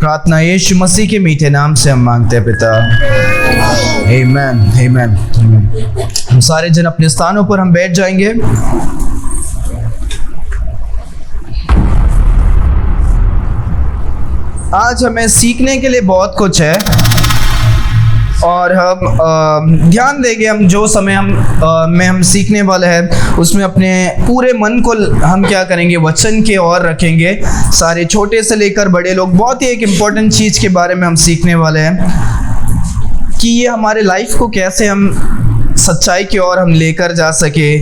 प्रार्थना यीशु मसीह के मीठे नाम से हम मांगते हैं पिता। आमीन आमीन। हम सारे जन अपने स्थानों पर हम बैठ जाएंगे। आज हमें सीखने के लिए बहुत कुछ है और हम ध्यान देंगे। हम जो समय हम सीखने वाले हैं उसमें अपने पूरे मन को हम क्या करेंगे, वचन के ओर रखेंगे। सारे छोटे से लेकर बड़े लोग, बहुत ही एक इम्पोर्टेंट चीज़ के बारे में हम सीखने वाले हैं कि ये हमारे लाइफ को कैसे हम सच्चाई की ओर हम लेकर जा सके,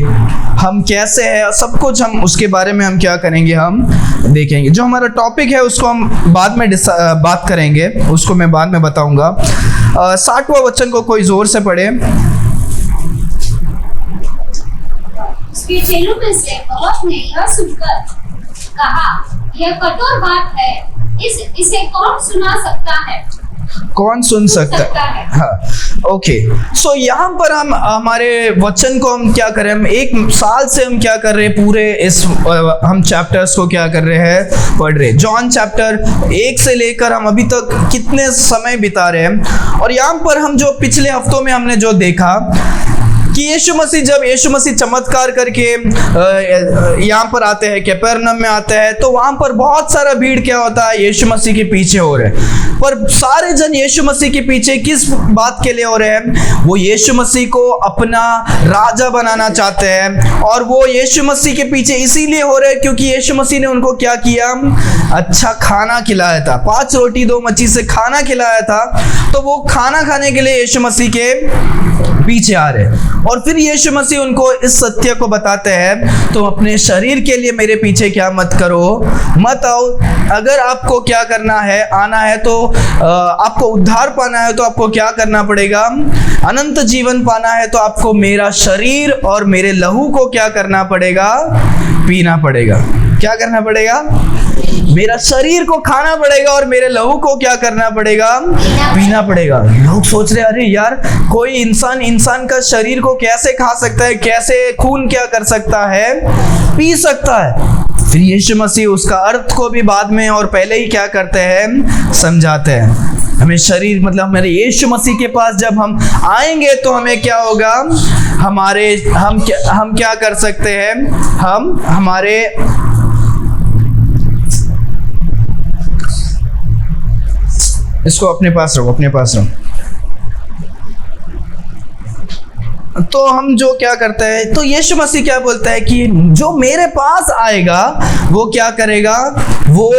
हम कैसे हैं, सब कुछ हम उसके बारे में हम क्या करेंगे, हम देखेंगे। जो हमारा टॉपिक है उसको हम बाद में बात करेंगे, उसको मैं बाद में बताऊंगा। 60वां वचन को कोई जोर से पढ़े। उसके चेलों में से बहुत ने यह सुनकर कहा, यह कठोर बात है, इसे कौन सुना सकता है? कौन सुन सकता है? हाँ, ओके। सो यहाँ पर हम हमारे वचन को हम क्या कर रहे हैं, हम एक साल से हम क्या कर रहे हैं, पूरे इस हम चैप्टर्स को क्या कर रहे हैं, पढ़ रहे हैं। जॉन चैप्टर 1 से लेकर हम अभी तक कितने समय बिता रहे हैं। और यहाँ पर हम जो पिछले हफ्तों में हमने जो देखा कि जब यीशु मसीह चमत्कार करके यहाँ पर आते हैं, कफरनहूम में आते हैं, तो वहाँ पर बहुत सारा भीड़ क्या होता है, यीशु मसीह के पीछे हो रहे हैं। पर सारे जन यीशु मसीह के पीछे किस बात के लिए हो रहे हैं? वो यीशु मसीह को अपना राजा बनाना चाहते हैं। और वो यीशु मसीह के पीछे इसीलिए हो रहे हैं क्योंकि यीशु मसीह ने उनको क्या किया, अच्छा खाना खिलाया था, 5 रोटी 2 मच्छी से खाना खिलाया था। तो वो खाना खाने के लिए यीशु मसीह के पीछे आ रहे। और फिर यीशु मसीह उनको इस सत्य को बताते हैं, तो अपने शरीर के लिए मेरे पीछे क्या मत करो, मत आओ। अगर आपको क्या करना है, आना है, तो आपको उद्धार पाना है तो आपको क्या करना पड़ेगा, अनंत जीवन पाना है तो आपको मेरा शरीर और मेरे लहू को क्या करना पड़ेगा, पीना पड़ेगा। क्या करना पड़ेगा? मेरा शरीर को खाना पड़ेगा और मेरे लहू को क्या करना पड़ेगा, पीना पड़ेगा। लोग सोच रहे अरे यार, कोई इंसान का शरीर को कैसे खा सकता है, कैसे खून क्या कर सकता है, पी सकता है। फिर यीशु मसीह उसका अर्थ को भी बाद में और पहले ही क्या करते हैं, समझाते हैं। हमें शरीर मतलब हमारे यीशु मसीह के पास जब हम आएंगे तो हमें क्या होगा, हम क्या कर सकते हैं, हम हमारे इसको अपने पास रखो। तो हम जो क्या करते हैं, तो यीशु मसीह क्या बोलता है कि जो मेरे पास आएगा वो क्या करेगा, वो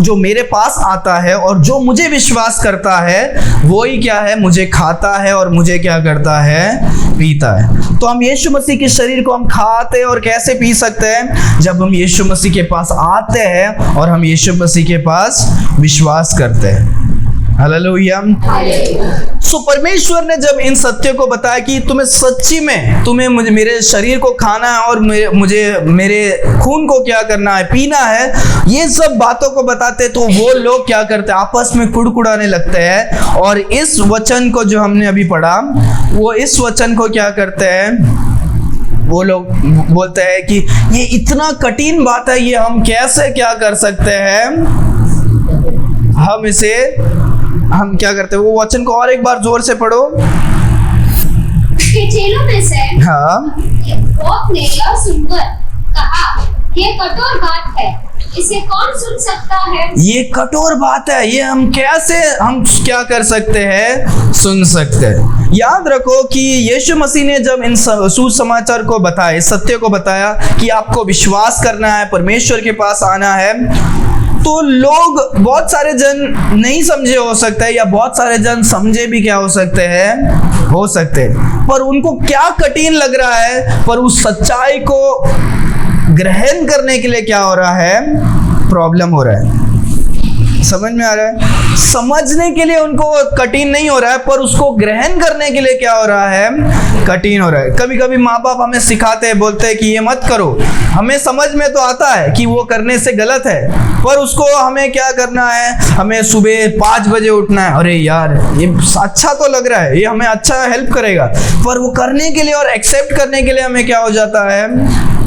जो मेरे पास आता है और जो मुझे विश्वास करता है वो ही क्या है, मुझे खाता है और मुझे क्या करता है, पीता है। तो हम यीशु मसीह के शरीर को हम खाते हैं और कैसे पी सकते हैं, जब हम यीशु मसीह के पास आते हैं और हम यीशु मसीह के पास विश्वास करते हैं। हालेलुया। सो परमेश्वर ने जब इन सत्यों को बताया कि तुम्हें सच्ची में मुझे मेरे शरीर को खाना है और मुझे मेरे खून को क्या करना है, पीना है, ये सब बातों को बताते तो वो लोग क्या करते हैं, आपस में कुड़कुड़ाने लगते हैं। और इस वचन को जो हमने अभी पढ़ा, वो इस वचन को क्या करते हैं, वो लोग बोलते हैं कि ये इतना कठिन बात है, ये हम कैसे क्या कर सकते हैं, हम क्या करते हैं। वो वचन को और एक बार जोर से पढ़ो। उसके चेलों में से बहुत ने यह सुनकर कहा, ये कठोर बात है, इसे कौन सुन सकता है? ये कठोर बात है, ये हम क्या कर सकते हैं, सुन सकते हैं। याद रखो कि यीशु मसीह ने जब इन सुसमाचार को बताया, इस सत्य को बताया कि आपको विश्वास करना है, परमेश्वर के पास आना है, तो लोग बहुत सारे जन नहीं समझे हो सकते हैं, या बहुत सारे जन समझे भी क्या हो सकते हैं, पर उनको क्या कठिन लग रहा है, पर उस सच्चाई को ग्रहण करने के लिए क्या हो रहा है, प्रॉब्लम हो रहा है। समझ में आ रहा है? समझने के लिए उनको कठिन नहीं हो रहा है, पर उसको ग्रहण करने के लिए क्या हो रहा है, कठिन हो रहा है। कभी कभी माँ बाप हमें सिखाते हैं, बोलते हैं कि ये मत करो, हमें समझ में तो आता है कि वो करने से गलत है, पर उसको हमें क्या करना है, हमें सुबह 5 बजे उठना है। अरे यार, ये अच्छा तो लग रहा है, ये हमें अच्छा हेल्प करेगा, पर वो करने के लिए और एक्सेप्ट करने के लिए हमें क्या हो जाता है,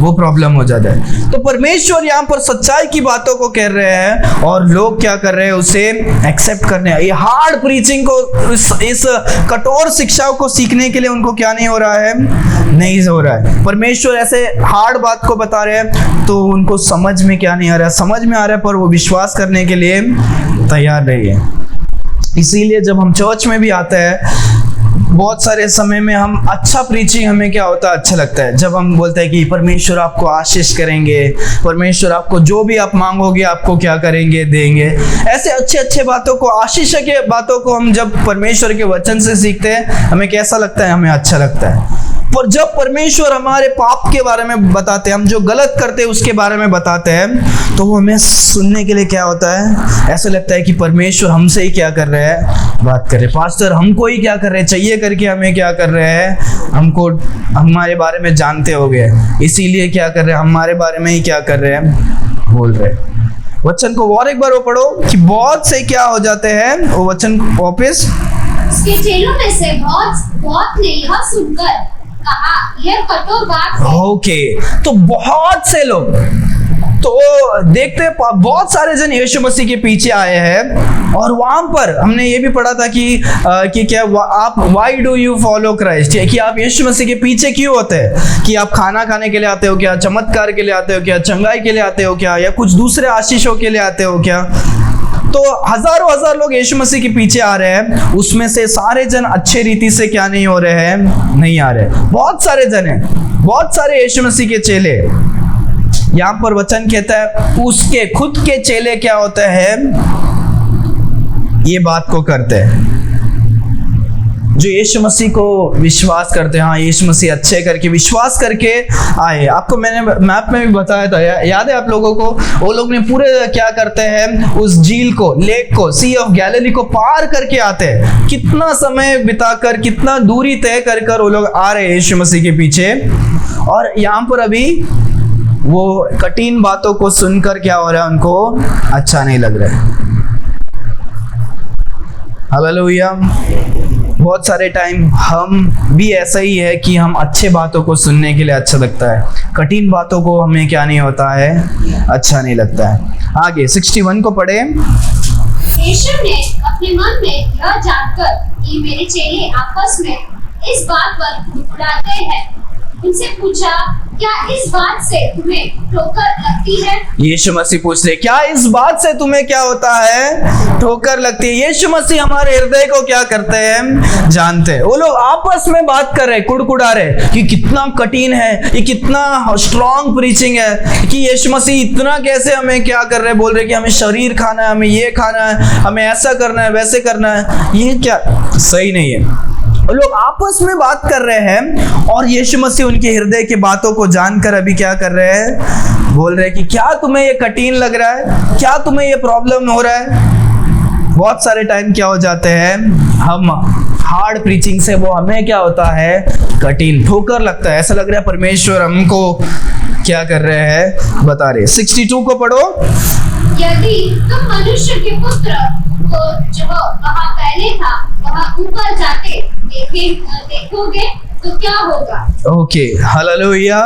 वो प्रॉब्लम हो जाता है। तो परमेश्वर यहाँ पर सच्चाई की बातों को कह रहे हैं और लोग क्या कर रहे हैं, उसे एक्सेप्ट करने, ये हार्ड प्रीचिंग को, इस कठोर शिक्षा को सीखने के लिए उनको क्या नहीं हो रहा है, नहीं हो रहा है। परमेश्वर ऐसे हार्ड बात को बता रहे हैं तो उनको समझ में क्या नहीं आ रहा है, समझ में आ रहा है पर वो विश्वास करने के लिए तैयार नहीं है। इसीलिए जब हम चर्च में भी आते हैं, बहुत सारे समय में हम अच्छा प्रीचिंग हमें क्या होता है, अच्छा लगता है जब हम बोलते हैं कि परमेश्वर आपको आशीष करेंगे, परमेश्वर आपको जो भी आप मांगोगे आपको क्या करेंगे, देंगे। ऐसे अच्छे अच्छे बातों को, आशीष के बातों को हम जब परमेश्वर के वचन से सीखते हैं हमें कैसा लगता है, हमें अच्छा लगता है। पर जब परमेश्वर हमारे पाप के बारे में बताते हैं, हम जो गलत करते हैं उसके बारे में बताते हैं, तो हमें सुनने के लिए क्या होता है, ऐसा लगता है कि परमेश्वर हमसे ही क्या कर रहे हैं, बात कर रहे हैं। पास्टर हमको ही क्या कर रहे हैं, चाहिए करके हमें क्या कर रहे हैं, हमको हमारे बारे में जानते हो गए, इसीलिए क्या कर रहे हैं, हमारे बारे में ही क्या कर रहे हैं, बोल रहे हैं। वचन को और एक बार वो पढ़ो कि बहुत से क्या हो जाते हैं, वो वचन वापिस। उसके चेलों में से बहुत ने यह सुनकर कहा, यह कठोर बात है। ओके, तो बहुत से लोग, तो देखते हैं बहुत सारे जन यीशु मसीह के पीछे आए हैं और वहां पर हमने ये भी पढ़ा था कि क्या आप why do you follow Christ, कि आप यीशु मसीह के पीछे क्यों होते हैं, कि आप खाना खाने के लिए आते हो क्या, चमत्कार के लिए आते हो क्या, चंगाई के लिए आते हो क्या, या कुछ दूसरे आशीषों के लिए आते हो क्या। तो हजार लोग यीशु मसीह के पीछे आ रहे हैं, उसमें से सारे जन अच्छे रीति से क्या नहीं हो रहे हैं, नहीं आ रहे। बहुत सारे जन हैं, बहुत सारे यीशु मसीह के चेले। यहाँ पर वचन कहता है उसके खुद के चेले क्या होते हैं, ये बात को करते हैं, जो यीशु मसीह को विश्वास करते हैं। हाँ, यीशु मसीह अच्छे करके विश्वास करके आए। आपको मैंने मैप में भी बताया था, याद है आप लोगों को, वो लोग ने पूरे क्या करते हैं, उस झील को, लेक को, सी ऑफ गैलिली को पार करके आते हैं। कितना समय बिताकर, कितना दूरी तय कर वो लोग आ रहे हैं यीशु मसीह के पीछे। और यहाँ पर अभी वो कठिन बातों को सुनकर क्या हो रहा है, उनको अच्छा नहीं लग रहा है। हालेलुया। बहुत सारे टाइम हम भी ऐसा ही है कि हम अच्छे बातों को सुनने के लिए अच्छा लगता है, कठिन बातों को हमें क्या नहीं होता है, अच्छा नहीं लगता है। आगे 61 को पढ़े। यीशु ने अपने मन में यह जानकर कि मेरे चेले आपस में इस बात पर उड़ाते हैं, उनसे पूछा, क्या इस बात से तुम्हें ठोकर लगती है? यीशु मसीह पूछ रहे, क्या इस बात से तुम्हें क्या होता है, ठोकर लगती है। यीशु मसीह हमारे हृदय को क्या करते हैं, जानते हैं। वो लोग आपस में बात कर रहे, कुड़कुड़ा रहे कि कितना कठिन है, ये कितना स्ट्रॉन्ग प्रीचिंग है, कि यीशु मसीह इतना कैसे हमें क्या कर रहे, बोल रहे कि हमें शरीर खाना है, हमें ये खाना है, हमें ऐसा करना है, वैसे करना है। ये क्या सही नहीं है। लोग आपस में बात कर रहे हैं और यीशु मसीह उनके हृदय की बातों को जानकर अभी क्या कर रहे हैं, बोल रहे हैं कि क्या तुम्हें ये कठिन लग रहा है, क्या तुम्हें ये प्रॉब्लम हो रहा है। बहुत सारे टाइम क्या हो जाते हैं, हम हार्ड प्रीचिंग से वो हमें क्या होता है, कठिन, ठोकर लगता है, ऐसा लग रहा है परमेश्वर हमको क्या कर रहे हैं, बता रहे। 62 को पढ़ो। यदि तुम मनुष्य के पुत्र को जो वहाँ पहले था वहाँ ऊपर जाते देखोगे तो क्या होगा। Okay, hallelujah.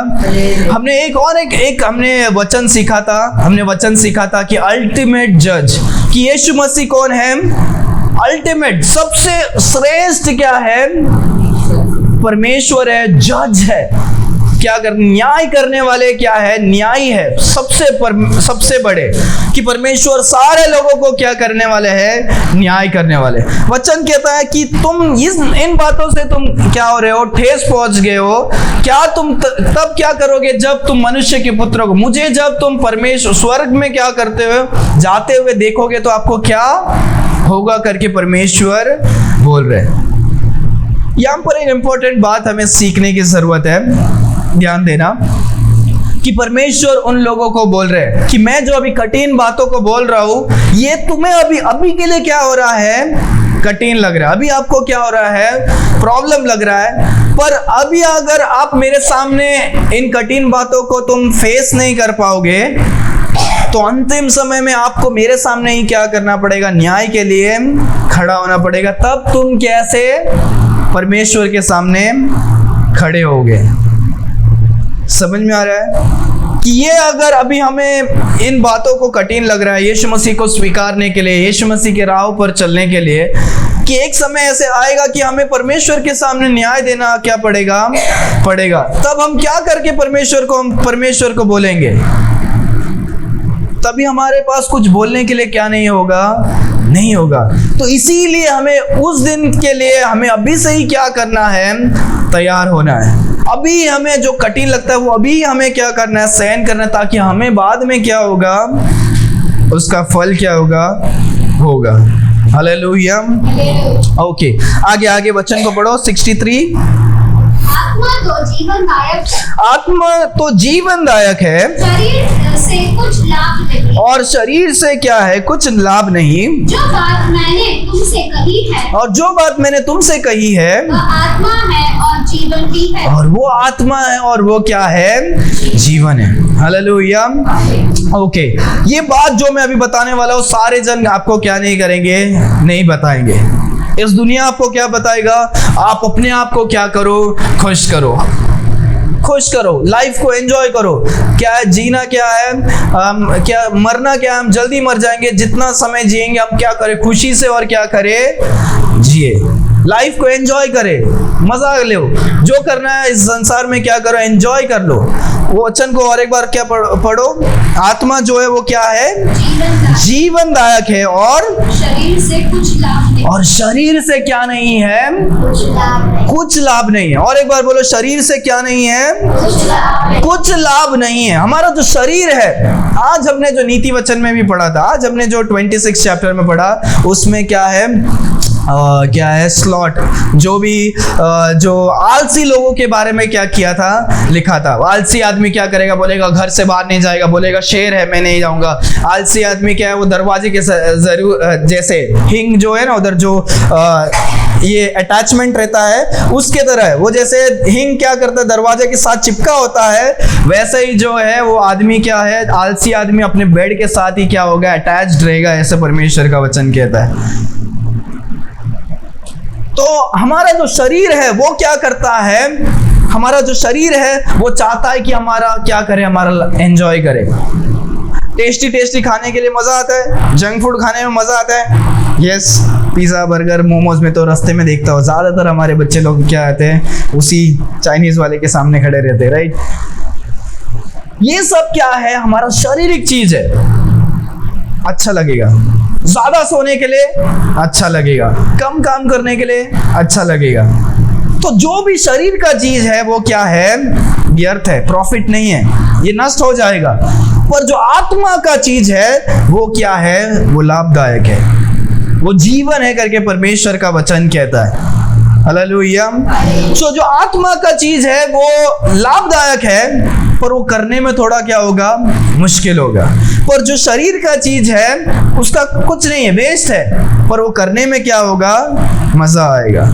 हमने एक हमने वचन सीखा था, कि अल्टीमेट जज, कि यीशु मसीह कौन है, अल्टीमेट, सबसे श्रेष्ठ क्या है, परमेश्वर है, जज है, क्या कर, न्याय करने वाले क्या है, न्यायी है, सबसे बड़े, कि परमेश्वर सारे लोगों को क्या करने वाले हैं, न्याय करने वाले। वचन कहता है कि तुम इन बातों से तुम क्या हो रहे हो, ठेस पहुंच गए हो। क्या तुम तब क्या करोगे जब तुम मनुष्य के पुत्र को, मुझे जब तुम परमेश्वर स्वर्ग में क्या करते हो, जाते हुए देखोगे तो आपको क्या होगा करके परमेश्वर बोल रहे हैं। यहाँ पर एक इंपॉर्टेंट बात हमें सीखने की जरूरत है, ध्यान देना, कि परमेश्वर उन लोगों को बोल रहे हैं कि मैं जो अभी कठिन बातों को बोल रहा हूं, ये तुम्हें अभी के लिए क्या हो रहा है, कठिन लग रहा है, अभी आपको क्या हो रहा है, प्रॉब्लम लग रहा है। पर अभी अगर आप मेरे सामने इन कठिन बातों को तुम फेस नहीं कर पाओगे, तो अंतिम समय में आपको मेरे सामने ही क्या करना पड़ेगा, न्याय के लिए खड़ा होना पड़ेगा। तब तुम कैसे परमेश्वर के सामने खड़े होगे। समझ में आ रहा है कि ये अगर अभी हमें इन बातों को कठिन लग रहा है यीशु मसीह को स्वीकारने के लिए, यीशु मसीह के राह पर चलने के लिए, कि एक समय ऐसे आएगा कि हमें परमेश्वर के सामने न्याय देना क्या पड़ेगा, तब हम क्या करके परमेश्वर को बोलेंगे? तभी हमारे पास कुछ बोलने के लिए क्या नहीं होगा। तो इसीलिए हमें उस दिन के लिए हमें अभी से ही क्या करना है, तैयार होना है। अभी हमें जो कठिन लगता है वो अभी हमें क्या करना है, सहन करना है, ताकि हमें बाद में क्या होगा, उसका फल क्या होगा। हालेलुया। ओके, आगे वचन को पढ़ो। 63। आत्मा तो जीवनदायक है, शरीर से कुछ लाभ नहीं, और शरीर से क्या है, कुछ लाभ नहीं। जो बात मैंने तुमसे कही है, और जो बात मैंने तुमसे कही है, वह आत्मा है और जीवन भी है। और वो आत्मा है और वो क्या है, जीवन है। हालेलुया। ओके, ये बात जो मैं अभी बताने वाला हूँ सारे जन आपको क्या नहीं करेंगे, नहीं बताएंगे। इस दुनिया आपको क्या बताएगा? आप अपने आप को क्या करो, खुश करो, लाइफ को एंजॉय करो। क्या है जीना, क्या है क्या मरना, क्या हम जल्दी मर जाएंगे, जितना समय जिएंगे हम क्या करें, खुशी से और क्या करें, जिए, लाइफ को एंजॉय करें, मजा लो, जो करना है इस संसार में क्या करो, एंजॉय कर लो। वो वचन को और एक बार क्या पढ़ो। आत्मा जो है वो क्या है, जीवनदायक है, और शरीर से कुछ लाभ नहीं, और शरीर से क्या नहीं है, कुछ लाभ नहीं है। और एक बार बोलो, शरीर से क्या नहीं है, कुछ लाभ नहीं है। हमारा जो शरीर है, आज हमने जो नीति वचन में भी पढ़ा था, आज हमने जो 26 चैप्टर में पढ़ा, उसमें क्या है स्लॉट, जो भी जो आलसी लोगों के बारे में क्या किया था, लिखा था। आलसी आदमी क्या करेगा, बोलेगा घर से बाहर नहीं जाएगा, बोलेगा शेर है मैं नहीं जाऊंगा। आलसी आदमी क्या है, वो दरवाजे के जरूर जैसे हिंग जो है ना, उधर जो ये अटैचमेंट रहता है उसके तरह है। वो जैसे हिंग क्या करता है, दरवाजे के साथ चिपका होता है, वैसे ही जो है वो आदमी क्या है, आलसी आदमी अपने बेड के साथ ही क्या होगा, अटैच्ड रहेगा, ऐसे परमेश्वर का वचन कहता है। तो हमारा जो शरीर है वो क्या करता है, हमारा जो शरीर है वो चाहता है कि हमारा क्या करे, हमारा एंजॉय करे। टेस्टी खाने के लिए मजा आता है, जंक फूड खाने में मजा आता है। यस, पिज्जा, बर्गर, मोमोज में तो रास्ते में देखता हूँ ज्यादातर हमारे बच्चे लोग क्या आते हैं, उसी चाइनीज वाले के सामने खड़े रहते हैं, राइट। ये सब क्या है, हमारा शारीरिक चीज है, अच्छा लगेगा। ज्यादा सोने के लिए अच्छा लगेगा, कम काम करने के लिए अच्छा लगेगा। तो जो भी शरीर का चीज है वो क्या है, व्यर्थ है, प्रॉफिट नहीं है, ये नष्ट हो जाएगा। पर जो आत्मा का चीज है वो क्या है, वो लाभदायक है, वो जीवन है करके परमेश्वर का वचन कहता है। हालेलुया। सो जो आत्मा का चीज है वो लाभदायक है, पर वो करने में थोड़ा क्या होगा, मुश्किल होगा। पर जो शरीर का चीज है उसका कुछ नहीं है, वेस्ट है, पर वो करने में क्या होगा, मजा आएगा।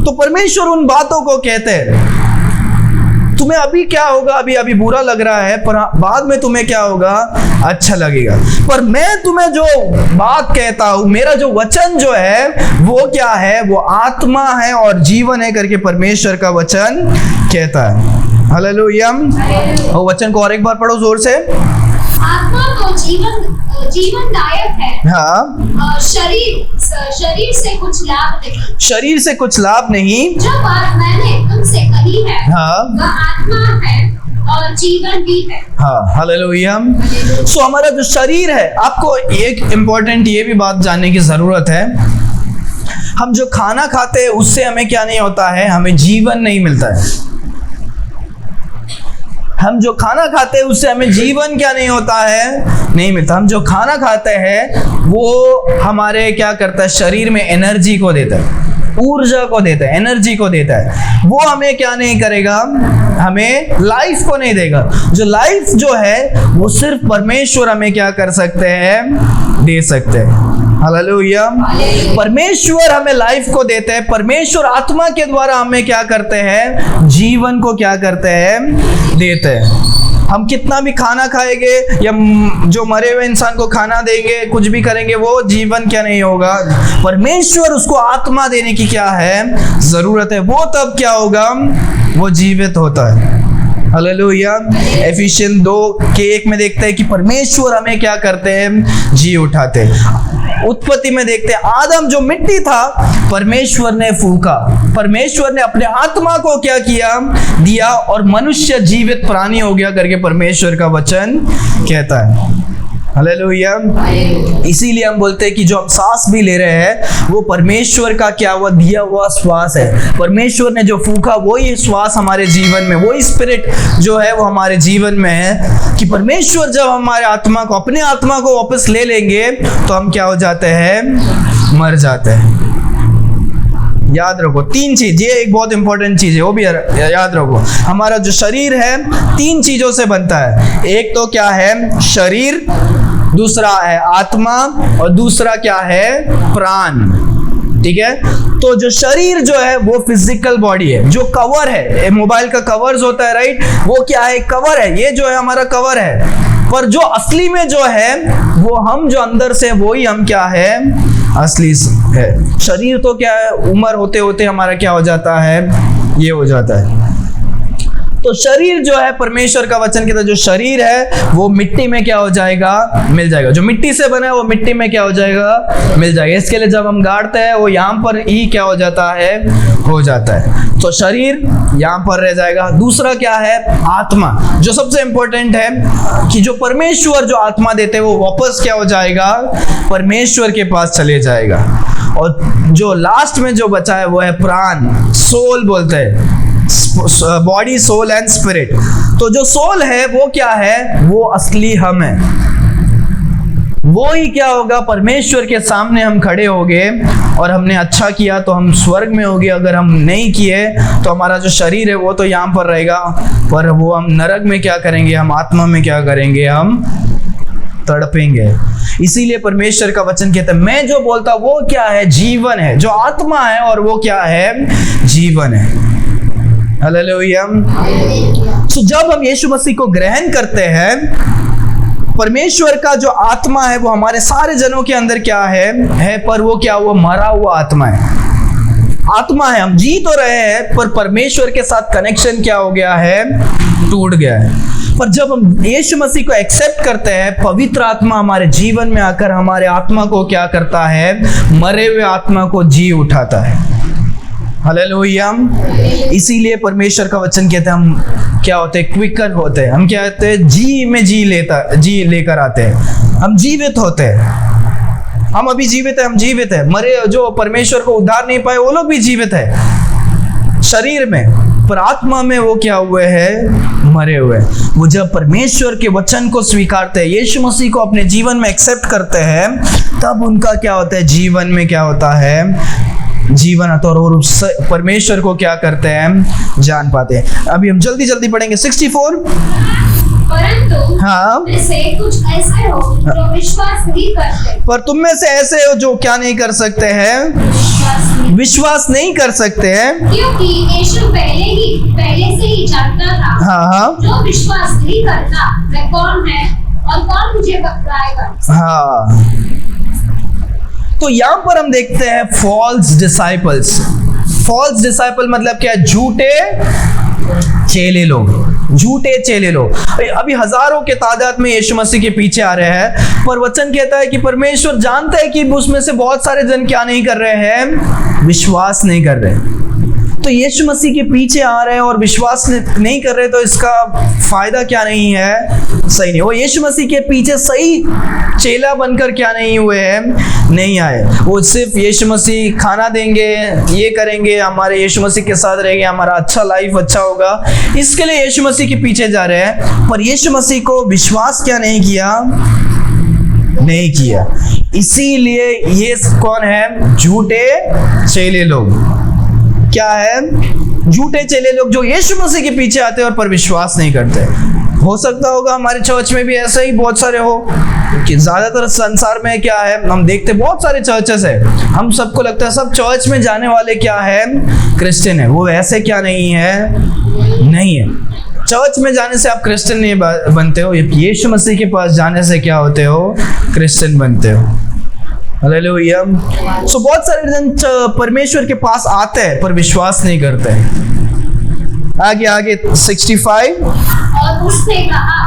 तो परमेश्वर उन बातों को कहते हैं, तुम्हें अभी क्या होगा, अभी बुरा लग रहा है, पर बाद में तुम्हें क्या होगा, अच्छा लगेगा। पर मैं तुम्हें जो बात कहता हूं, मेरा जो वचन जो है वो क्या है, वो आत्मा है और जीवन है करके परमेश्वर का वचन कहता है। हालेलुया। और वचन को और एक बार पढ़ो जोर से। आत्मा तो जीवनदायक है, हाँ। शरीर से कुछ लाभ नहीं, शरीर से कुछ लाभ नहीं। जो बात मैंने तुमसे कही है, हाँ, वह आत्मा है और जीवन भी है। हाँ, हालेलुया। सो हमारा जो शरीर है, आपको एक इम्पोर्टेंट ये भी बात जानने की जरूरत है, हम जो खाना खाते हैं उससे हमें क्या नहीं होता है, हमें जीवन नहीं मिलता है। हम जो खाना खाते हैं उससे हमें जीवन क्या नहीं होता है, नहीं मिलता। हम जो खाना खाते हैं वो हमारे क्या करता है, शरीर में एनर्जी को देता है, ऊर्जा को देता है, एनर्जी को देता है। वो हमें क्या नहीं करेगा, हमें लाइफ को नहीं देगा। जो लाइफ जो है वो सिर्फ परमेश्वर हमें क्या कर सकते हैं, दे सकते हैं। हालेलुया। परमेश्वर हमें लाइफ को देते हैं, परमेश्वर आत्मा के द्वारा हमें क्या करते हैं, जीवन को क्या करते हैं, देते हैं। हम कितना भी खाना खाएंगे या जो मरे हुए इंसान को खाना देंगे, कुछ भी करेंगे, वो जीवन क्या नहीं होगा। परमेश्वर उसको आत्मा देने की क्या है, जरूरत है, वो तब क्या होगा, वो जीवित होता है। हालेलुया। एफिशियंस 2:1 में देखते हैं कि परमेश्वर हमें क्या करते हैं, जी उठाते हैं। उत्पत्ति में देखते हैं आदम जो मिट्टी था परमेश्वर ने फूंका, परमेश्वर ने अपने आत्मा को क्या किया, दिया, और मनुष्य जीवित प्राणी हो गया करके परमेश्वर का वचन कहता है। हालेलुया। इसीलिए हम बोलते हैं कि जो हम सांस भी ले रहे हैं वो परमेश्वर का क्या हुआ, दिया हुआ श्वास है। परमेश्वर ने जो फूंका वही श्वास हमारे जीवन में, वही स्पिरिट जो है वो हमारे जीवन में है कि परमेश्वर जब हमारे आत्मा को, अपने आत्मा को वापस ले लेंगे तो हम क्या हो जाते हैं, मर जाते हैं। याद रखो 3 चीज, ये एक बहुत इंपॉर्टेंट चीज है, वो भी याद रखो। हमारा जो शरीर है 3 चीजों से बनता है। एक तो क्या है, शरीर, दूसरा है आत्मा, और दूसरा क्या है, प्राण। ठीक है, तो जो शरीर जो है वो फिजिकल बॉडी है, जो कवर है, मोबाइल का कवर्स होता है, राइट, वो क्या है, कवर है, ये जो है हमारा कवर है। पर जो असली में जो है वो हम जो अंदर से, वही हम क्या है, असली है। शरीर तो क्या है, उम्र होते होते हमारा क्या हो जाता है, ये हो जाता है। तो शरीर जो है, परमेश्वर का वचन कहता है जो शरीर है वो मिट्टी में क्या हो जाएगा, मिल जाएगा। जो मिट्टी से बना है वो मिट्टी में क्या हो जाएगा, मिल जाएगा। इसके लिए जब हम गाड़ते हैं वो यहाँ पर ही क्या हो जाता है, हो जाता है। तो शरीर यहाँ पर रह जाएगा। दूसरा क्या है, आत्मा, जो सबसे इंपॉर्टेंट है कि जो परमेश्वर जो आत्मा देते हैं वो वापस क्या हो जाएगा, परमेश्वर के पास चले जाएगा। और जो लास्ट में जो बचा है वो है प्राण, सोल बोलते हैं, बॉडी, सोल एंड स्पिरिट। तो जो सोल है वो क्या है, वो असली हम है। वो ही क्या होगा, परमेश्वर के सामने हम खड़े होंगे और हमने अच्छा किया तो हम स्वर्ग में होंगे, अगर हम नहीं किए तो हमारा जो शरीर है वो तो यहाँ पर रहेगा, पर वो हम नरक में क्या करेंगे, हम आत्मा में क्या करेंगे, हम तड़पेंगे। इसीलिए परमेश्वर का वचन कहता है मैं जो बोलता वो क्या है, जीवन है, जो आत्मा है और वो क्या है, जीवन है। हालेलुया। तो जब हम यीशु मसीह को ग्रहण करते हैं, परमेश्वर का जो आत्मा है वो हमारे सारे जनों के अंदर क्या है, पर वो क्या, वो मरा हुआ आत्मा है। आत्मा है, हम जी तो रहे हैं पर परमेश्वर के साथ कनेक्शन क्या हो गया है, टूट गया है। पर जब हम यीशु मसीह को एक्सेप्ट करते हैं, पवित्र आत्मा हमारे जीवन में आकर हमारे आत्मा को क्या करता है, मरे हुए आत्मा को जी उठाता है। हालेलुया। इसीलिए परमेश्वर का वचन कहते हैं हम क्या होते हैं, क्विकर होते हैं। हम क्या होते हैं, जी लेकर आते हैं, हम जीवित होते हैं। हम अभी जीवित है, हम जीवित है। मरे जो परमेश्वर को उद्धार नहीं पाए वो लोग भी जीवित है शरीर में, पर आत्मा में वो क्या हुए हैं, मरे हुए। वो जब परमेश्वर के वचन को स्वीकारते हैं, यीशु मसीह को अपने जीवन में एक्सेप्ट करते हैं, तब उनका क्या होता है, जीवन में क्या होता है, जीवन आता है, और उस परमेश्वर को क्या करते हैं, जान पाते हैं। अभी हम जल्दी जल्दी पढ़ेंगे 64। परंतु हाँ, से कुछ ऐसे हो जो विश्वास नहीं करते, पर तुम में से ऐसे हो जो क्या नहीं कर सकते हैं, विश्वास नहीं कर सकते हैं, क्योंकि यीशु पहले से ही जानता था। हाँ, जो विश्वास नहीं करता वह कौन है और कौन मुझे बतलाएगा। हाँ। तो यहाँ पर हम देखते हैं फॉल्स डिसाइपल्स। फॉल्स डिसाइपल मतलब क्या है, झूठे चेले लोग, झूठे चेले लोग। अभी हजारों के तादाद में यीशु मसीह के पीछे आ रहे हैं, पर वचन कहता है कि परमेश्वर जानता है कि उसमें से बहुत सारे जन क्या नहीं कर रहे हैं, विश्वास नहीं कर रहे। तो यीशु मसीह के पीछे आ रहे हैं और विश्वास नहीं कर रहे, तो इसका फायदा क्या नहीं है, सही नहीं। वो यीशु मसीह के पीछे सही चेला बनकर क्या नहीं हुए हैं, नहीं आए। वो सिर्फ यीशु मसीह खाना देंगे, ये करेंगे, हमारे यीशु मसीह के साथ रहेंगे, हमारा अच्छा लाइफ अच्छा होगा, इसके लिए यीशु मसीह के पीछे जा रहे हैं, पर यीशु मसीह को विश्वास क्या नहीं किया, नहीं किया। इसीलिए ये कौन है, झूठे चेले लोग। क्या है, झूठे चेले लोग जो यीशु मसीह के पीछे आते हैं और पर विश्वास नहीं करते। हो सकता होगा हमारे चर्च में भी ऐसे ही बहुत सारे हो, कि ज्यादातर संसार में क्या है, हम देखते बहुत सारे चर्चेस है, हम सबको लगता है सब चर्च में जाने वाले क्या है, क्रिश्चियन है। वो ऐसे क्या नहीं है, नहीं है। चर्च में जाने से आप क्रिश्चियन नहीं बनते हो, यीशु मसीह के पास जाने से क्या होते हो, क्रिश्चियन बनते हो। हालेलुया। सो बहुत सारे जन परमेश्वर के पास आते हैं पर विश्वास नहीं करते हैं। आगे आगे 65।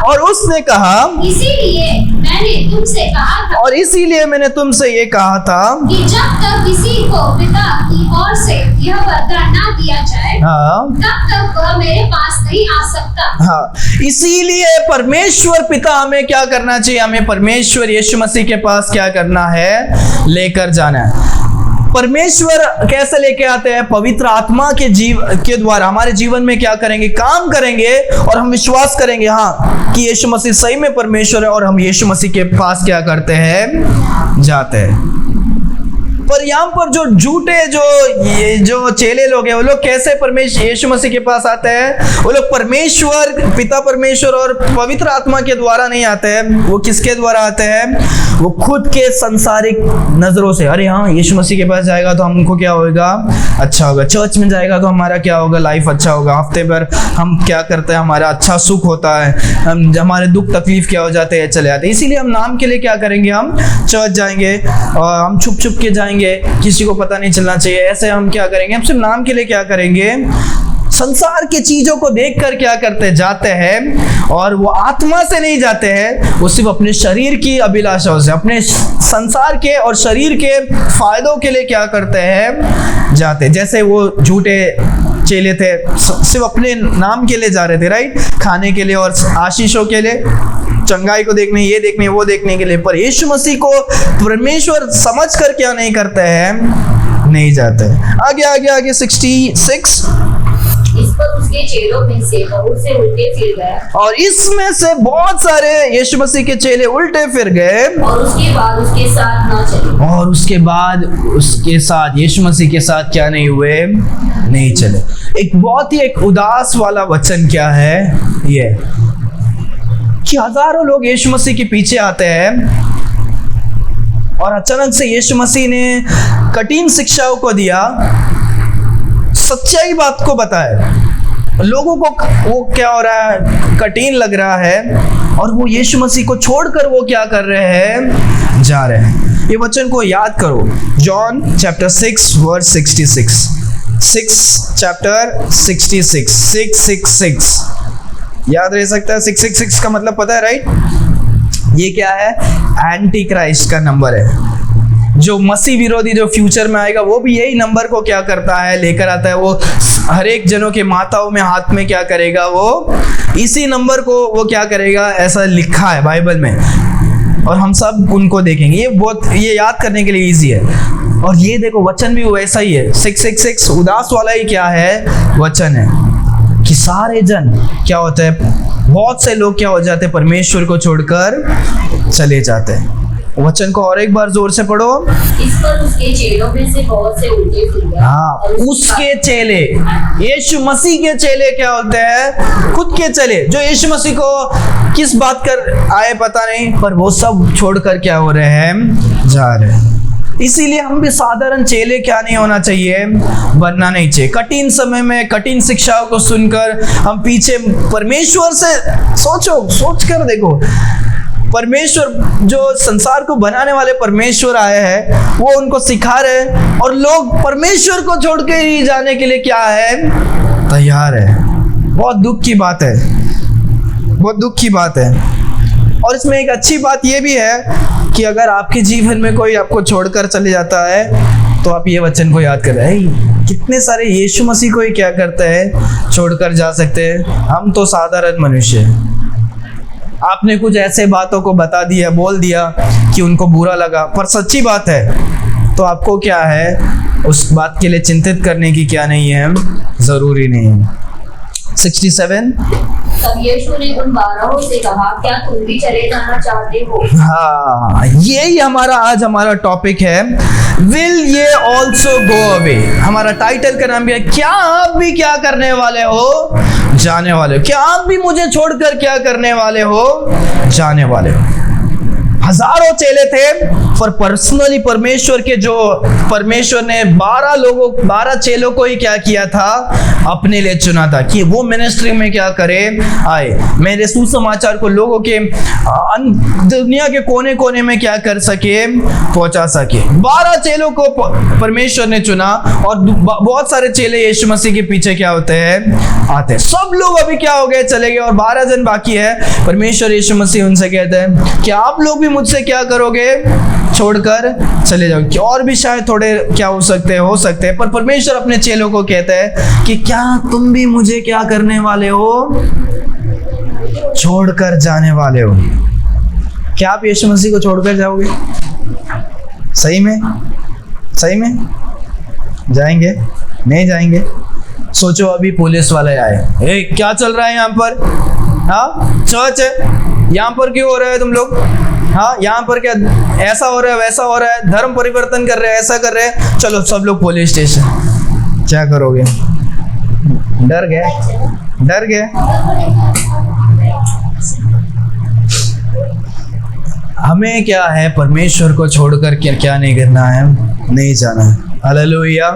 और उसने कहा इसीलिए मैंने तुमसे ये कहा था कि जब तक किसी को पिता की ओर से यह वरदान ना दिया जाए तब तक वह मेरे पास नहीं आ सकता। हाँ, इसीलिए परमेश्वर पिता हमें क्या करना चाहिए? हमें परमेश्वर यीशु मसीह के पास क्या करना है? लेकर जाना है। परमेश्वर कैसे लेके आते हैं? पवित्र आत्मा के द्वारा हमारे जीवन में क्या करेंगे? काम करेंगे और हम विश्वास करेंगे हाँ कि यीशु मसीह सही में परमेश्वर है, और हम यीशु मसीह के पास क्या करते हैं? जाते हैं। पर यहाँ पर जो झूठे जो चेले लोग हैं, वो लोग कैसे परमेश्वर यीशु मसीह के पास आते हैं? वो लोग परमेश्वर पिता परमेश्वर और पवित्र आत्मा के द्वारा नहीं आते हैं। वो किसके द्वारा आते हैं? वो खुद के संसारिक नजरों से, अरे हाँ यीशु मसीह के पास जाएगा तो हमको क्या होगा? अच्छा होगा। चर्च में जाएगा तो हमारा क्या होगा? लाइफ अच्छा होगा। हफ्ते भर हम क्या करते हैं? हमारा अच्छा सुख होता है, हमारे दुख तकलीफ क्या हो जाते हैं? चले जाते हैं। इसीलिए हम नाम के लिए क्या करेंगे? हम चर्च जाएंगे और हम छुप छुप के जाएंगे, किसी को पता नहीं चलना चाहिए। ऐसे हम क्या करेंगे? हम सिर्फ नाम के लिए क्या करेंगे? संसार की चीजों को देखकर क्या करते जाते हैं, और वो आत्मा से नहीं जाते हैं, वो सिर्फ अपने शरीर की अभिलाषाओं से, अपने संसार के और शरीर के फायदों के लिए क्या करते हैं? जाते। जैसे वो झूठे चेले थे, सिर्फ अपने नाम के लिए जा रहे थे, राइट? खाने के लिए और आशीषों के लिए, चंगाई को देखने, ये देखने, वो देखने के लिए। पर यीशु मसीह को परमेश्वर समझ कर क्या नहीं करते हैं? नहीं जाते। आगे आगे आगे 66। इस पर उसके चेलों में से बहुत से उल्टे फिर गए, और इसमें से बहुत सारे यीशु मसीह के चेले उल्टे फिर गए, और उसके बाद उसके साथ ना चले। और उसके बाद उसके साथ यीशु मसीह के साथ क्या नहीं हुए? नहीं चले। एक बहुत ही एक उदास वाला वचन क्या है ये, कि हजारों लोग यीशु मसीह के पीछे आते हैं, और अचानक से यीशु मसीह ने कठिन शिक्षाओं को दिया, सच्चाई बात को बताए। लोगों को वो क्या हो रहा है? कठिन लग रहा है, और वो यीशु मसीह को छोड़कर वो क्या कर रहे हैं? जा रहे हैं। ये वचन को याद करो, जॉन चैप्टर 6 वर्स 66, 6 चैप्टर 66, 666 याद रह सकता है। 666 का मतलब पता है, राइट? ये क्या है? एंटी क्राइस्ट का नंबर है। जो मसीह विरोधी जो फ्यूचर में आएगा, वो भी यही नंबर को क्या करता है? लेकर आता है। वो हर एक जनों के माताओं में हाथ में क्या करेगा? वो इसी नंबर को वो क्या करेगा? ऐसा लिखा है बाइबल में, और हम सब उनको देखेंगे। ये याद करने के लिए इजी है। और ये देखो वचन भी वैसा ही है। 666 उदास वाला ही क्या है? वचन है कि सारे जन क्या होता है? बहुत से लोग क्या हो जाते हैं? परमेश्वर को छोड़कर चले जाते हैं। वचन को और एक बार जोर से पढ़ो। इस पर उसके चेलों में से बहुत से उल्टे फिर गए। हाँ, उसके चेले, यीशु मसीह के चेले क्या होते हैं? खुद के चेले, जो यीशु मसीह को किस बात कर आए पता नहीं, पर वो सब छोड़कर क्या हो रहे हैं? जा रहे हैं। इसीलिए हम भी साधारण चेले क्या नहीं होना चाहिए? बनना नहीं चाहिए। कठिन समय में कठिन शिक्षाओं को सुनकर हम पीछे परमेश्वर से सोच कर देखो, परमेश्वर जो संसार को बनाने वाले परमेश्वर आए हैं, वो उनको सिखा रहे हैं, और लोग परमेश्वर को छोड़ के ही जाने के लिए क्या है? तैयार है। बहुत दुख की बात है, बहुत दुख की बात है। और इसमें एक अच्छी बात ये भी है कि अगर आपके जीवन में कोई आपको छोड़कर चले जाता है, तो आप ये वचन को याद कर रहे हैं, कितने सारे यीशु मसीह को ही क्या करते हैं? छोड़कर जा सकते हैं। हम तो साधारण मनुष्य हैं। आपने कुछ ऐसे बातों को बता दिया, बोल दिया कि उनको बुरा लगा, पर सच्ची बात है, तो आपको क्या है? उस बात के लिए चिंतित करने की क्या नहीं है? जरूरी नहीं है। 67। तब यीशु ने उन 12 से कहा, क्या तुम भी चले जाना चाहते हो? हाँ, यही हमारा टॉपिक है। विल ये ऑल्सो गो अवे। हमारा टाइटल का नाम भी है, क्या आप भी क्या करने वाले हो? जाने वाले हो। क्या आप भी मुझे छोड़कर क्या करने वाले हो? जाने वाले हो। हजारों चेले थे, पर पर्सनली परमेश्वर ने 12 चेलों को ही क्या किया था, अपने लिए चुना था कि वो मिनिस्ट्री में क्या करे, आए, मेरे सुसमाचार को लोगों के दुनिया के कोने कोने में क्या कर सके, पहुंचा सके। 12 चेलों को परमेश्वर ने चुना और बहुत सारे चेले यीशु मसीह के पीछे क्या होते हैं, आते हैं। सब लोग अभी क्या हो गए, चले गए और 12 जन बाकी है। परमेश्वर यीशु मसीह उनसे कहते हैं कि आप लोग भी मुझसे क्या करोगे, छोड़कर चले जाओगे। और भी शायद थोड़े क्या हो सकते हैं, पर परमेश्वर अपने चेलों को कहते हैं कि क्या तुम भी मुझे क्या करने वाले हो, छोड़कर जाने वाले हो। क्या आप यीशु मसीह को छोड़कर जाओगे? सही में जाएंगे? नहीं जाएंगे? सोचो अभी पुलिस वाले आए, क्या चल रहा है यहाँ पर, हाँ चर्च है, यहाँ पर क्यों हो रहा है तुम लोग, हाँ यहाँ पर क्या ऐसा हो रहा है, वैसा हो रहा है, धर्म परिवर्तन कर रहे हैं, ऐसा कर रहे हैं, चलो सब लोग पुलिस स्टेशन। क्या करोगे? डर गए। हमें क्या है, परमेश्वर को छोड़कर क्या नहीं करना है, नहीं जाना है। हालेलुया।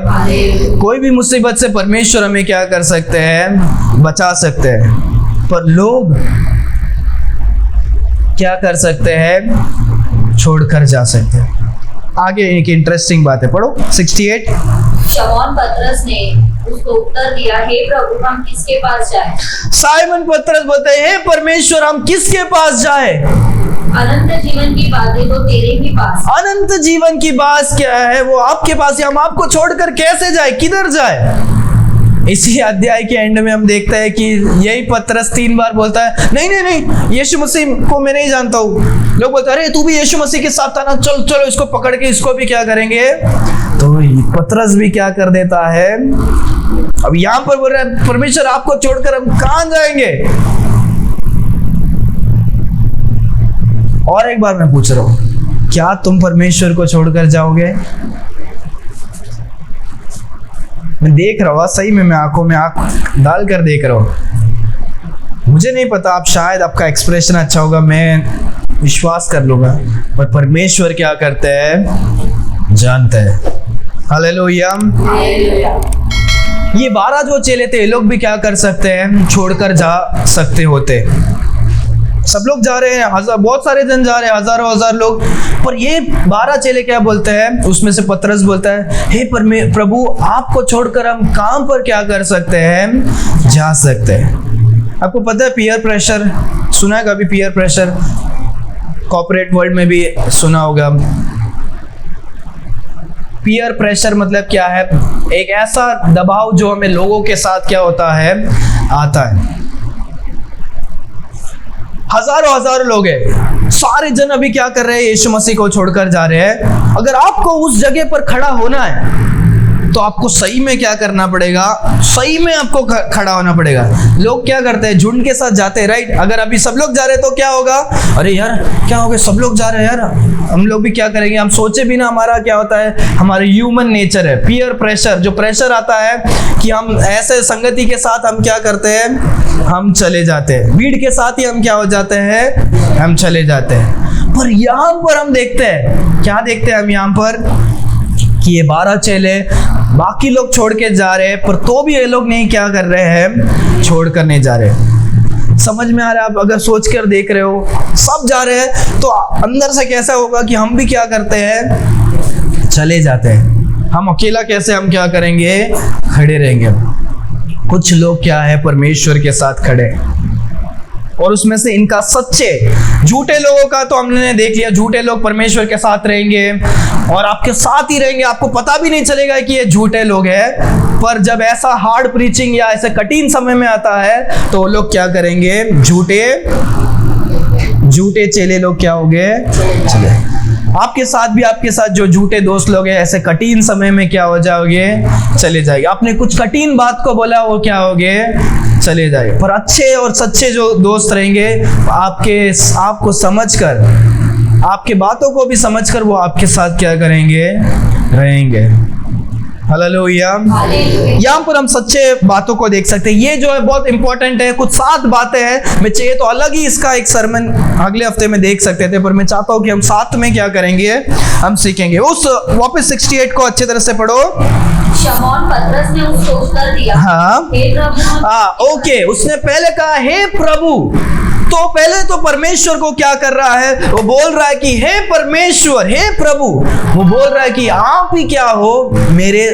कोई भी मुसीबत से परमेश्वर हमें क्या कर सकते हैं, बचा सकते हैं, पर लोग क्या कर सकते हैं, छोड़कर जा सकते हैं। आगे एक इंटरेस्टिंग बात है, पढ़ो 68। शमौन पतरस ने उसको उत्तर दिया, हे प्रभु हम किसके पास जाएं? साइमन पतरस बोलते हैं, हे परमेश्वर हम किसके पास जाए? अनंत जीवन की बातें तो तेरे ही पास। अनंत जीवन की बात क्या है, वो आपके पास है। हम आपको छोड़कर कैसे जाए, किधर जाए? इसी अध्याय के एंड में हम देखते हैं कि यही पतरस 3 बार बोलता है, नहीं यीशु मसीह को मैं नहीं जानता हूँ। लोग बोलते हैं, अरे तू भी यीशु मसीह के साथ था ना, चलो इसको पकड़ के इसको भी क्या करेंगे। तो पतरस भी क्या कर देता है, अब यहाँ पर बोल रहा है, परमेश्वर आपको छोड़कर हम कहाँ जाएंगे। और एक बार मैं पूछ रहा हूं, क्या तुम परमेश्वर को छोड़कर जाओगे? मैं देख रहा हूँ, सही में मैं आंखों में आंख डाल कर देख रहा हूँ। मुझे नहीं पता, आप शायद आपका एक्सप्रेशन अच्छा होगा, मैं विश्वास कर लूंगा, पर परमेश्वर क्या करते हैं, जानते हैं। हालेलुया। ये 12 जो चेले थे, ये लोग भी क्या कर सकते हैं, छोड़कर जा सकते होते। सब लोग जा रहे हैं, बहुत सारे जन जा रहे हैं, हजार लोग, पर ये 12 चेले क्या बोलते हैं, उसमें से पतरस बोलता है, हे प्रभु आपको छोड़कर हम कहां पर क्या कर सकते हैं, जा सकते हैं। आपको पता है पीयर प्रेशर, सुना है कभी पीयर प्रेशर? कॉर्पोरेट वर्ल्ड में भी सुना होगा। पीयर प्रेशर मतलब क्या है, एक ऐसा दबाव जो हमें लोगों के साथ क्या होता है, आता है। हजारों लोग हैं, सारे जन अभी क्या कर रहे हैं, यीशु मसीह को छोड़कर जा रहे हैं। अगर आपको उस जगह पर खड़ा होना है तो आपको सही में क्या करना पड़ेगा, सही में आपको खड़ा होना पड़ेगा। लोग क्या करते हैं, झुंड के साथ जाते हैं, राइट। अगर अभी सब लोग जा रहे हैं तो क्या होगा, अरे यार क्या हो गया, सब लोग जा रहे हैं यार, हम लोग भी क्या करेंगे, हम सोचे भी ना। हमारा क्या होता है, हमारे ह्यूमन नेचर है पीयर प्रेशर, जो प्रेशर आता है कि हम ऐसे संगति के साथ हम क्या करते हैं, हम चले जाते हैं, भीड़ के साथ ही हम क्या हो जाते हैं, हम चले जाते हैं। पर यहाँ पर हम देखते हैं, क्या देखते हैं हम यहाँ पर, कि ये 12 चेले बाकी लोग छोड़ के जा रहे हैं, पर तो भी ये लोग नहीं क्या कर रहे हैं, छोड़ कर नहीं जा रहे। समझ में आ रहा है? आप अगर सोच कर देख रहे हो, सब जा रहे हैं तो अंदर से कैसा होगा कि हम भी क्या करते हैं, चले जाते हैं। हम अकेला कैसे हम क्या करेंगे, खड़े रहेंगे। कुछ लोग क्या है, परमेश्वर के साथ खड़े, और उसमें से इनका सच्चे, झूठे लोगों का तो हमने देख लिया, झूठे लोग परमेश्वर के साथ रहेंगे और आपके साथ ही रहेंगे, आपको पता भी नहीं चलेगा कि ये झूठे लोग हैं। पर जब ऐसा हार्ड प्रीचिंग या ऐसे कठिन समय में आता है तो लोग क्या करेंगे, झूठे चेले लोग क्या होंगे, चले। आपके साथ जो झूठे दोस्त लोग हैं, ऐसे कठिन समय में क्या हो जाओगे, चले जाएंगे। आपने कुछ कठिन बात को बोला, वो क्या होगे, चले जाएंगे। पर अच्छे और सच्चे जो दोस्त रहेंगे, आपको समझकर, आपके बातों को भी समझकर वो आपके साथ क्या करेंगे, रहेंगे। हालेलुया। यहाँ पर हम सच्चे बातों को देख सकते हैं। ये जो है बहुत इंपॉर्टेंट है। कुछ 7 बातें हैं, मैं चाहिए तो अलग ही इसका एक सरमन अगले हफ्ते में देख सकते थे, पर मैं चाहता हूँ कि हम साथ में क्या करेंगे, हम सीखेंगे। उस वापस 68 को अच्छी तरह से पढ़ो। शमौन पतरस ने उसको उत्तर दिया, हाँ हे प्रभु। ओके, उसने पहले कहा हे प्रभु। तो पहले तो परमेश्वर को क्या कर रहा है, वो बोल रहा है कि हे परमेश्वर, हे प्रभु। वो बोल रहा है कि आप ही क्या हो, मेरे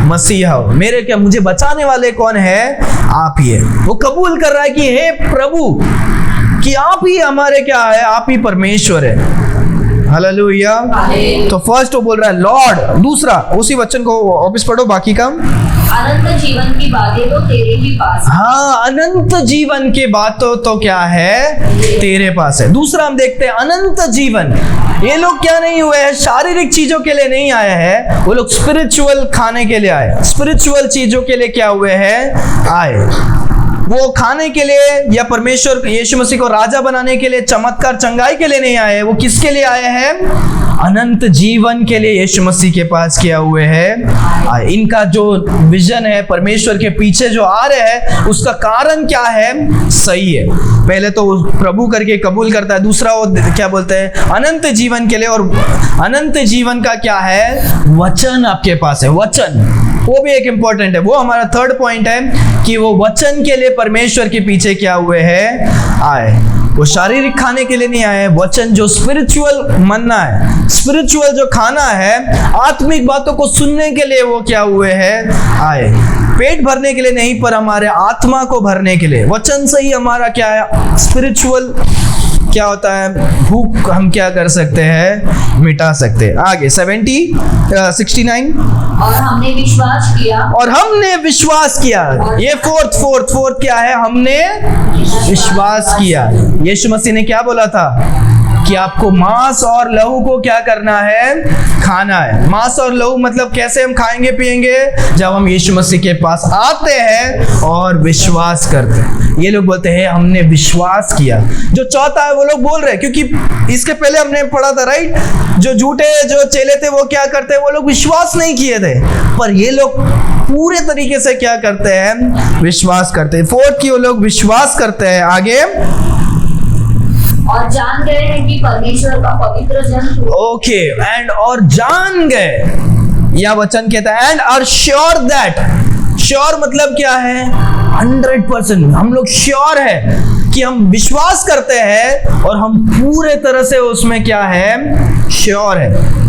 मसीहा हो, मेरे क्या, मुझे बचाने वाले कौन है, आप ही है। वो कबूल कर रहा है कि हे प्रभु, कि आप ही हमारे क्या है, आप ही परमेश्वर है। हालेलुया। तो फर्स्ट वो बोल रहा है लॉर्ड। दूसरा उसी वचन को वापस पढ़ो, बाकी का। अनंत जीवन की बातें तो तेरे ही पास है। हाँ, अनंत जीवन की बातों तो क्या है, तेरे पास है। दूसरा हम देखते हैं अनंत जीवन। ये लोग क्या नहीं हुए हैं, शारीरिक चीजों के लिए नहीं आए हैं, वो लोग स्पिरिचुअल खाने के लिए आए, स्पिरिचुअल चीजों के लिए क्या हुए हैं, आए। वो खाने के लिए या परमेश्वर यीशु मसीह को राजा बनाने के लिए, चमत्कार चंगाई के लिए नहीं आए। वो किसके लिए आए हैं, अनंत जीवन के लिए यीशु मसीह के पास किया हुए हैं। इनका जो विजन है, परमेश्वर के पीछे जो आ रहे हैं, उसका कारण क्या है, सही है। पहले तो प्रभु करके कबूल करता है, दूसरा वो क्या बोलते हैं, अनंत जीवन के लिए। और अनंत जीवन का क्या है, वचन आपके पास है, वचन। वो भी एक इंपॉर्टेंट है। वो हमारा थर्ड पॉइंट है कि वो वचन के लिए परमेश्वर के पीछे क्या हुए हैं, आए। वो शारीरिक खाने के लिए नहीं आए, वचन जो स्पिरिचुअल मन्ना है, स्पिरिचुअल जो खाना है, आत्मिक बातों को सुनने के लिए वो क्या हुए हैं, आए। पेट भरने के लिए नहीं, पर हमारे आत्मा को भरने के लिए। वचन से ही हमारा क्या है, स्पिरिचुअल क्या होता है, भूख हम क्या कर सकते हैं, मिटा सकते हैं। आगे 69। और हमने विश्वास किया, और हमने विश्वास किया। ये फोर्थ क्या है, हमने विश्वास किया। यीशु मसीह ने क्या बोला था कि आपको मांस और लहू को क्या करना है, खाना है। मांस और लहू मतलब कैसे हम खाएंगे पिएंगे, जब हम यीशु मसीह के पास आते हैं और विश्वास करते हैं। ये लोग बोलते हैं हमने विश्वास किया। जो चौथा है वो लोग बोल रहे हैं, क्योंकि इसके पहले हमने पढ़ा था, राइट, जो झूठे जो चेले थे वो क्या करते हैं, वो लोग विश्वास नहीं किए थे, पर ये लोग पूरे तरीके से क्या करते हैं, विश्वास करते हैं। फोर्थ की वो लोग विश्वास करते हैं। आगे, और जान गए हैं कि परमेश्वर का पवित्र जन। ओके, एंड और जान गए, यह वचन कहता है and are sure that. Sure मतलब क्या है, 100%। हम लोग श्योर है कि हम विश्वास करते हैं और हम पूरे तरह से उसमें क्या है, श्योर है।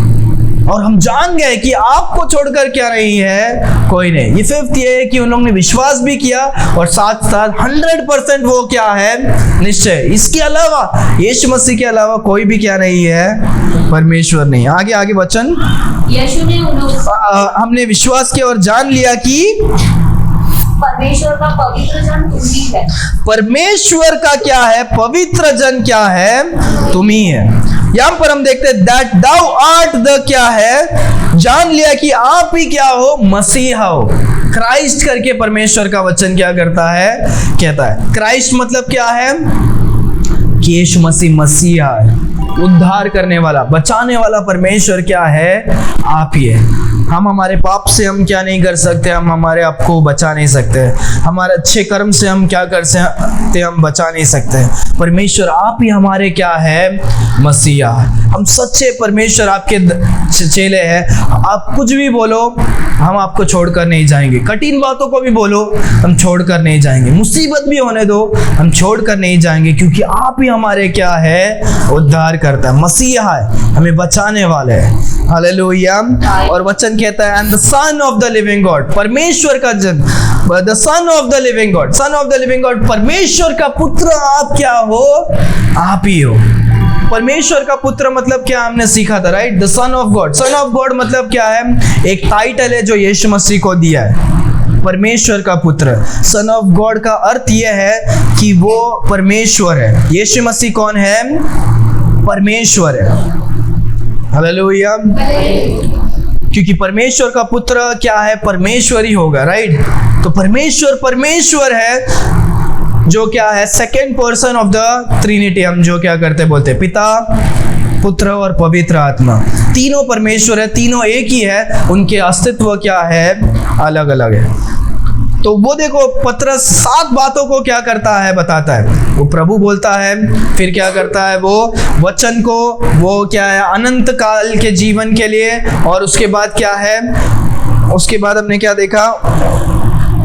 और हम जान गए कि आपको छोड़कर क्या नहीं है, कोई नहीं। ये फिफ्थ ये है कि उन लोगों ने विश्वास भी किया और साथ साथ 100% वो क्या है, निश्चय। इसके अलावा, यीशु मसीह के अलावा कोई भी क्या नहीं है, परमेश्वर नहीं। आगे वचन, यीशु ने हमने विश्वास किया और जान लिया कि परमेश्वर का पवित्र जन तुम ही है। परमेश्वर का क्या है, पवित्र जन क्या है, तुम ही है। यहां पर हम देखते हैं दैट दाउ आर्ट द क्या है, जान लिया कि आप ही क्या हो, मसीहा हो। क्राइस्ट करके परमेश्वर का वचन क्या करता है, कहता है। क्राइस्ट मतलब क्या है, कि यीशु मसीह मसीहा है, उद्धार करने वाला, बचाने वाला परमेश्वर क्या है, आप ही है। हम हमारे पाप से हम क्या नहीं कर सकते, हम हमारे आप को बचा नहीं सकते। हमारे अच्छे कर्म से हम क्या कर सकते, हम बचा नहीं सकते। परमेश्वर आप ही हमारे क्या है, मसीहा। हम सच्चे परमेश्वर आपके चेले हैं। आप कुछ भी बोलो, हम आपको छोड़कर नहीं जाएंगे। कठिन बातों को भी बोलो, हम छोड़कर नहीं जाएंगे। मुसीबत भी होने दो, हम छोड़कर नहीं जाएंगे, क्योंकि आप ही हमारे क्या है, उद्धार करता है, मसीहा है, हमें बचाने वाले हैं। हालेलुया। और वचन कहता है and the son of the living God, परमेश्वर का जन, the son of the living God, son of the living God, परमेश्वर का पुत्र आप क्या हो, आप ही हो। परमेश्वर का पुत्र मतलब क्या, हमने सीखा था, right, the son of God. Son of God मतलब क्या है, एक टाइटल है जो यीशु मसीह को दिया है, परमेश्वर का पुत्र। सन ऑफ गॉड का अर्थ यह है कि वो परमेश्वर है। यीशु मसीह कौन है, परमेश्वर है। हालेलुया। क्योंकि परमेश्वर का पुत्र क्या है, परमेश्वर ही होगा, राइट। तो परमेश्वर है, जो क्या है, second person of the Trinity. हम जो क्या करते बोलते, पिता, पुत्र और पवित्र आत्मा। तीनों परमेश्वर है, तीनों एक ही है, उनके अस्तित्व क्या है, अलग अलग है। तो वो देखो पतरस 7 बातों को क्या करता है, बताता है। वो प्रभु बोलता है, फिर क्या करता है, वो वचन को, वो क्या है, अनंत काल के जीवन के लिए, और उसके बाद क्या है, उसके बाद हमने क्या देखा,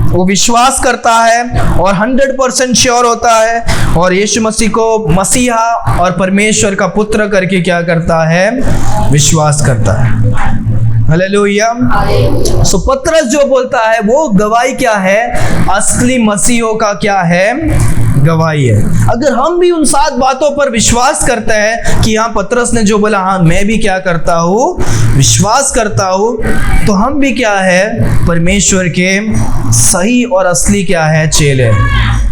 वो विश्वास करता है और 100% श्योर होता है, और यीशु मसीह को मसीहा और परमेश्वर का पुत्र करके क्या करता है, विश्वास करता है। हालेलुया। सो पतरस जो बोलता है वो गवाही क्या है, असली मसीहों का क्या है, गवाही है। अगर हम भी उन 7 बातों पर विश्वास करते हैं कि हाँ पतरस ने जो बोला, हाँ मैं भी क्या करता हूँ, विश्वास करता हूँ, तो हम भी क्या है, परमेश्वर के सही और असली क्या है, चेले।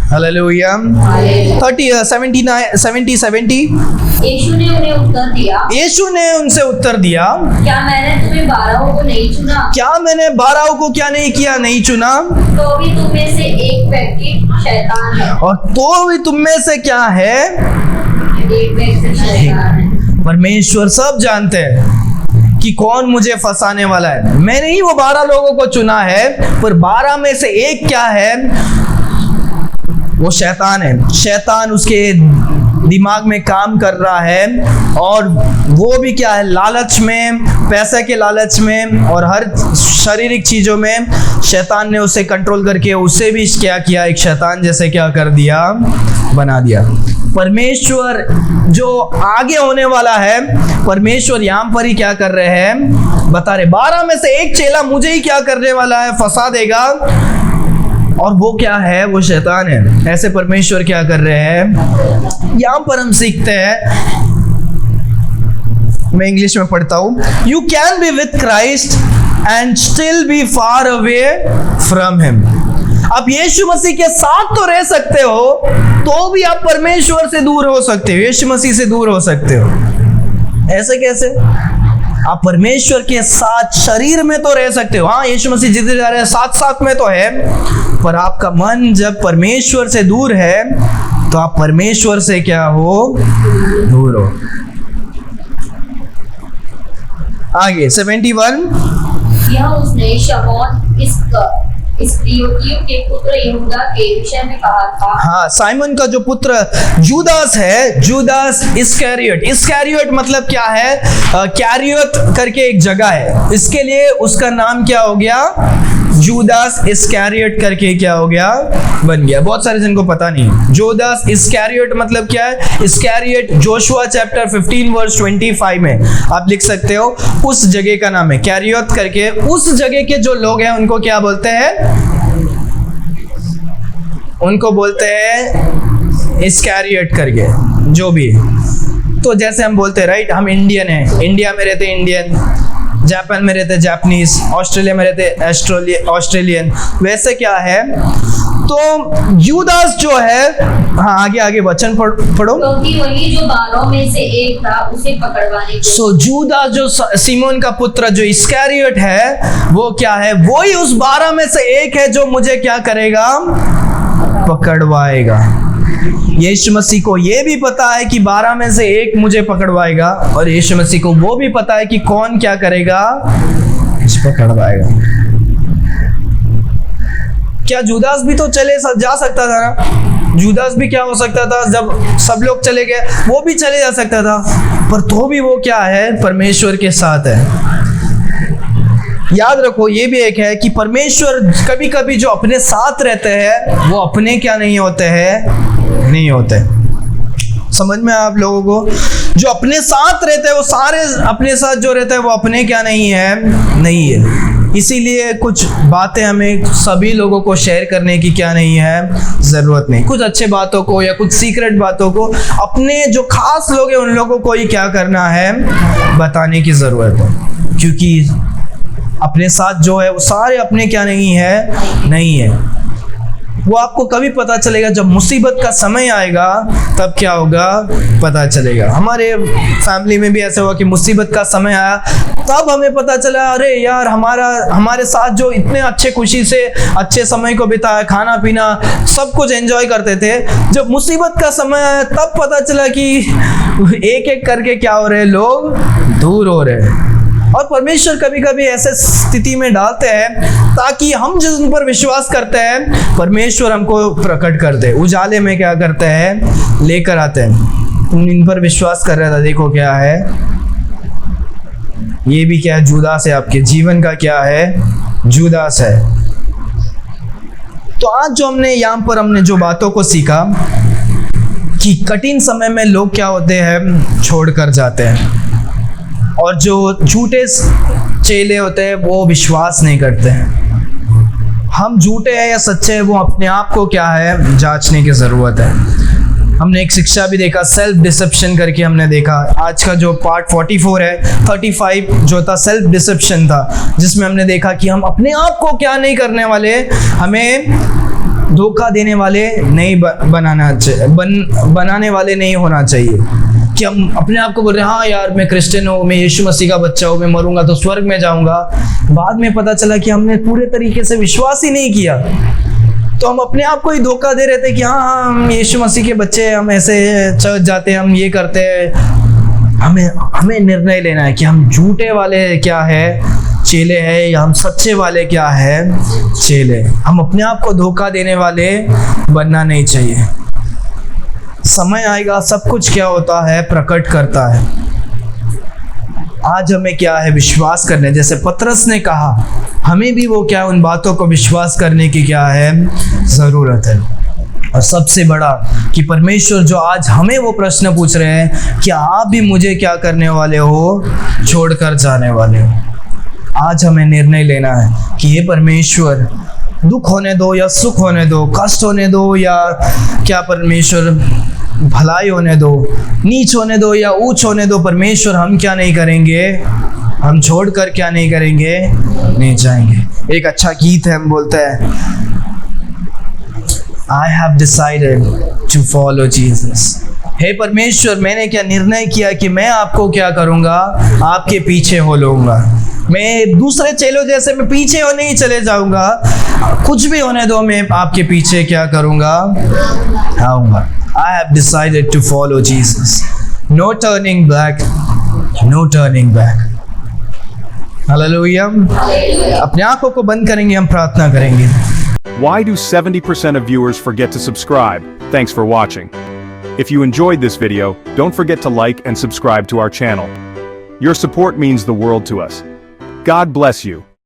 हालेलुया। 70 यीशु ने उन्हें उत्तर दिया, यीशु ने उनसे उत्तर दिया, क्या मैंने तुम्हें 12 को नहीं चुना? क्या मैंने 12 को क्या नहीं किया, नहीं चुना? तो भी तुम में से एक व्यक्ति शैतान है। और तो भी तुम में से क्या है, एक व्यक्ति शैतान है। परमेश्वर सब जानते हैं कि कौन मुझे फंसाने वाला है। मैंने ही वो 12 लोगों को चुना है, पर 12 में से एक क्या है, वो शैतान है। शैतान उसके दिमाग में काम कर रहा है, और वो भी क्या है, लालच में, पैसे के लालच में और हर शारीरिक चीज़ों में शैतान ने उसे कंट्रोल करके उसे भी क्या किया, एक शैतान जैसे क्या कर दिया, बना दिया। परमेश्वर जो आगे होने वाला है, परमेश्वर यहाँ पर ही क्या कर रहे हैं, बता रहे 12 में से एक चेला मुझे ही क्या करने वाला है, फंसा देगा, और वो क्या है, वो शैतान है। ऐसे परमेश्वर क्या कर रहे हैं, यहां पर हम सीखते हैं, मैं इंग्लिश में पढ़ता हूं, you can be with Christ and still be far away from him. आप यीशु मसीह के साथ तो रह सकते हो, तो भी आप परमेश्वर से दूर हो सकते हो, यीशु मसीह से दूर हो सकते हो। ऐसे कैसे? आप परमेश्वर के साथ शरीर में तो रह सकते हो, हाँ यीशु मसीह जिधर जा रहे हैं साथ साथ में तो है, पर आपका मन जब परमेश्वर से दूर है, तो आप परमेश्वर से क्या हो, दूर हो। आगे 71, यह उसने शमौन इस्करियोती के पुत्र यहूदा के विषय में कहा था। हाँ, साइमन का जो पुत्र जूदास है, जूदास इस्करियोट। इस्करियोट मतलब क्या है, कैरियोत करके एक जगह है, इसके लिए उसका नाम क्या हो गया, जूदास इस्करियोट करके क्या हो गया, बन गया। बहुत सारे जिनको पता नहीं जूदास इस्करियोट मतलब क्या है। इस्करियोट जोशुआ चैप्टर 15 वर्स 25 में आप लिख सकते हो, उस जगह का नाम है कैरियोत करके। उस जगह के जो लोग हैं उनको क्या बोलते हैं, उनको बोलते हैं इस्करियोट करके, जो भी। तो जैसे हम बोलते हैं राइट, हम इंडियन हैं, इंडिया में रहते इंडियन, जापान में रहते जापानीज, ऑस्ट्रेलिया में रहते ऑस्ट्रेलियन, वैसे क्या है। तो यूदास जो है, हाँ आगे आगे वचन पढ़ो। क्योंकि वही जो 12 में से एक था, उसे पकड़वाने के। सो जूदास जो सिमोन का पुत्र जो इस्करियोट है, वो क्या है, वही उस 12 में से एक है जो मुझे क्या करेगा, पकड़वाएगा। यीशु मसीह को ये भी पता है कि 12 में से एक मुझे पकड़वाएगा, और यीशु मसीह को वो भी पता है कि कौन क्या करेगा, पकड़वाएगा। क्या जूदास भी तो चले जा सकता था ना, जूदास भी क्या हो सकता था, जब सब लोग चले गए वो भी चले जा सकता था, पर तो भी वो क्या है, परमेश्वर के साथ है। याद रखो ये भी एक है कि परमेश्वर कभी कभी जो अपने साथ रहते हैं वो अपने क्या नहीं होते हैं, नहीं होते। समझ में आप लोगों को, जो अपने साथ रहते हैं वो सारे अपने साथ जो रहते हैं वो अपने क्या नहीं है, नहीं है। इसीलिए कुछ बातें हमें सभी लोगों को शेयर करने की क्या नहीं है, जरूरत नहीं। कुछ अच्छे बातों को या कुछ सीक्रेट बातों को अपने जो खास लोग हैं उन लोगों को ही क्या करना है, बताने की जरूरत है, क्योंकि अपने साथ जो है वो सारे अपने क्या नहीं है, नहीं है। वो आपको कभी पता चलेगा जब मुसीबत का समय आएगा, तब क्या होगा पता चलेगा। हमारे फैमिली में भी ऐसा हुआ कि मुसीबत का समय आया, तब हमें पता चला अरे यार हमारे साथ जो इतने अच्छे खुशी से अच्छे समय को बिताया, खाना पीना सब कुछ एंजॉय करते थे, जब मुसीबत का समय आया तब पता चला कि एक एक करके क्या हो रहे हैं, लोग दूर हो रहे हैं। और परमेश्वर कभी कभी ऐसे स्थिति में डालते हैं ताकि हम जिन पर विश्वास करते हैं परमेश्वर हमको प्रकट कर दे। उजाले में क्या करते हैं, लेकर आते हैं। तुम इन पर विश्वास कर रहा था, देखो क्या है, ये भी क्या है, जुदास है, आपके जीवन का क्या है, जुदास है। तो आज जो हमने जो बातों को सीखा कि कठिन समय में लोग क्या होते हैं, छोड़कर जाते हैं, और जो झूठे चेले होते हैं वो विश्वास नहीं करते हैं। हम झूठे हैं या सच्चे हैं, वो अपने आप को क्या है, जांचने की ज़रूरत है। हमने एक शिक्षा भी देखा, सेल्फ डिसेप्शन करके हमने देखा। आज का जो पार्ट 44 है, 35 जो था सेल्फ डिसेप्शन था, जिसमें हमने देखा कि हम अपने आप को क्या नहीं करने वाले, हमें धोखा देने वाले नहीं बनाने वाले नहीं होना चाहिए। कि हम अपने आप को बोल रहे हैं हाँ यार मैं क्रिश्चियन हूँ, मैं यीशु मसीह का बच्चा हूँ, मैं मरूंगा तो स्वर्ग में जाऊंगा। बाद में पता चला कि हमने पूरे तरीके से विश्वास ही नहीं किया। तो हम अपने आप को ही धोखा दे रहे थे कि हाँ हम यीशु मसीह के बच्चे हैं, हम ऐसे चर्च जाते हैं, हम ये करते हैं। हमें निर्णय लेना है कि हम झूठे वाले क्या है, चेले हैं, या हम सच्चे वाले क्या है, चेले। हम अपने आप को धोखा देने वाले बनना नहीं चाहिए। समय आएगा, सब कुछ क्या होता है, प्रकट करता है। आज हमें क्या है, विश्वास करने, जैसे पतरस ने कहा, हमें भी वो क्या है, उन बातों को विश्वास करने की क्या है, ज़रूरत है। और सबसे बड़ा कि परमेश्वर जो आज हमें वो प्रश्न पूछ रहे हैं कि आप भी मुझे क्या करने वाले हो, छोड़कर जाने वाले हो। आज हमें निर्णय लेना है कि ये परमेश्वर, दुख होने दो या सुख होने दो, कष्ट होने दो या क्या परमेश्वर भलाई होने दो, नीच होने दो या ऊंच होने दो, परमेश्वर हम क्या नहीं करेंगे, हम छोड़कर क्या नहीं करेंगे, नहीं जाएंगे। एक अच्छा गीत है, हम बोलते हैं I have decided to follow Jesus। हे परमेश्वर, मैंने क्या निर्णय किया कि मैं आपको क्या करूँगा, आपके पीछे हो लूँगा। मैं दूसरे चेलों जैसे मैं पीछे हो नहीं चले जाऊँगा, कुछ भी होने दो, मैं आपके पीछे क्या करूँगा, आऊँगा। I have decided to follow Jesus। No turning back, no turning back। Hallelujah. अपने आंखों को बंद करेंगे, हम प्रार्थना करेंगे। Why do 70% of viewers forget to subscribe? Thanks for watching. If you enjoyed this video, don't forget to like and subscribe to our channel. Your support means the world to us. God bless you.